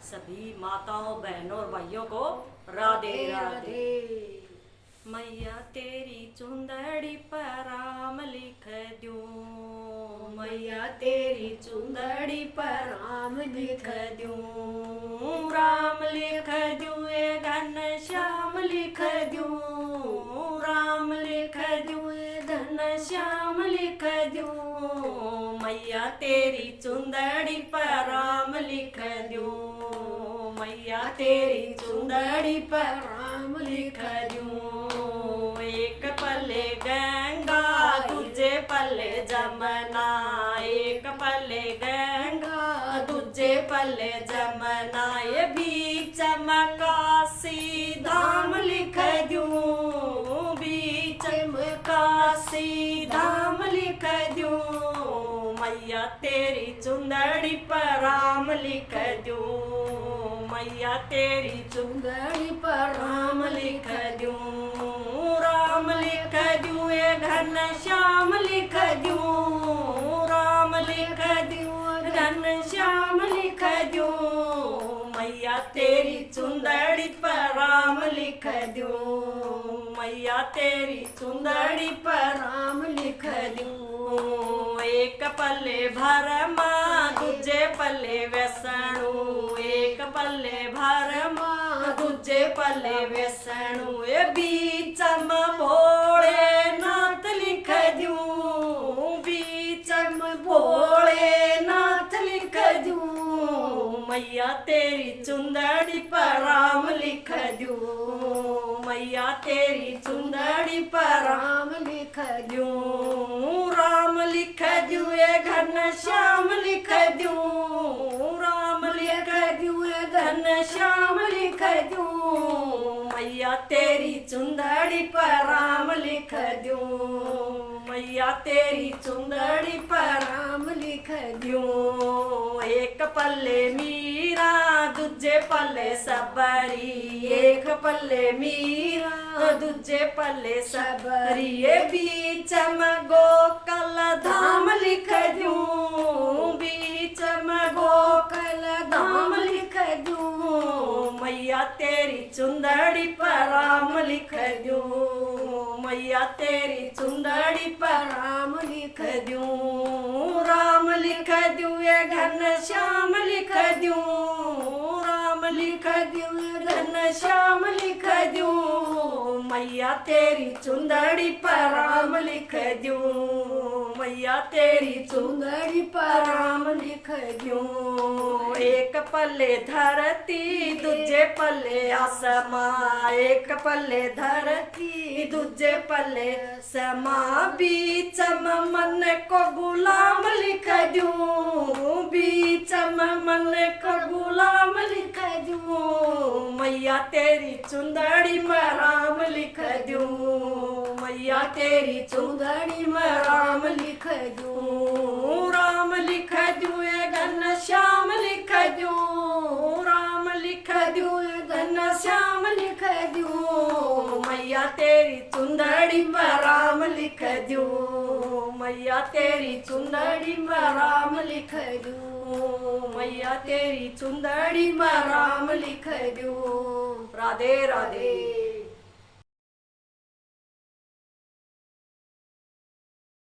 सभी माताओं बहनों और भाइयों को राधे राधे। मैया तेरी चुंदड़ी पर राम लिख दूं, मैया तेरी चुंदड़ी पर राम लिख दूं, राम लिख दूं ए घन श्याम लिख दूं, राम लिख दूं ए घन श्याम लिख दूं, मैया तेरी चुंदड़ी पर राम लिख दूं, मैया तेरी चुंदड़ी पर राम लिख दूं। एक पल्ले गंगा दूजे पल्ले जमुना, एक पल्ले गंगा दूजे पल्ले जमुना, ये बीच में काशी धाम लिख दूं, बीच में काशी धाम लिख दूं, मैया तेरी चुंदड़ी पर राम लिख दूं, मैया तेरी चुंदड़ी पर राम लिख दूं, राम लिख दूं ए घन श्याम लिख दूं, राम लिख दूं घन श्याम लिख दूं, मैया तेरी चुंदड़ी पर राम लिख दूं, मैया तेरी चुंदड़ी पर राम लिख दूं। एक पल्ले भरमा दूजे पल्ले वैष्णु, एक पल्ले भरमा दूजे पल्ले वैष्णु, ए बीच में भोले नाथ लिख दूं, बीच में भोले नाथ लिख दूं, मैया तेरी चुंदड़ी पर राम लिख दूं, मैया तेरी चुंदड़ी पर राम लिख दूं, राम लिख दूं ए घन श्याम लिख दूं, राम लिख दूं ए घन श्याम लिख दूं, मैया तेरी चुंदड़ी पर राम लिख दूं, मैया तेरी चुंदड़ी पर राम लिख दूं। एक पल्ले मीरा दूजे पल्ले सबरी, एक पल्ले मीरा दूजे पल्ले सबरी, ये बीच में गोकल धाम लिख दूं, बीच में गोकल धाम लिख दूं, मैया तेरी चुंदड़ी पर राम लिख दूं, मैया तेरी चुंदड़ी पर राम लिख दूं, राम लिख दूं ए घन श्याम लिख दूं, राम लिख दूं ए घन श्याम लिख दूं, मैया तेरी चुंदड़ी पर राम लिख दूं, मैया तेरी चुंदड़ी पर राम लिख दूं। एक पल्ले धरती दूजे पल्ले आसमां, एक पल्ले धरती दूजे पल्ले समा, बीच में मन को गुलाम लिख दूं, बीच में मन को गुलाम लिख दूं, मैया तेरी चुंदड़ी में राम लिख दूं, मैया तेरी चुंदड़ी में राम लिख दूं, राम लिख दूं ए घन श्याम लिख दूं, राम लिख दूं ए घन श्याम लिख दूं, मैया तेरी चुंदड़ी में राम लिख दूं, मैया तेरी चुंदड़ी में राम लिख दूं, मैया तेरी चुंदड़ी में राम लिख दूं। राधे राधे।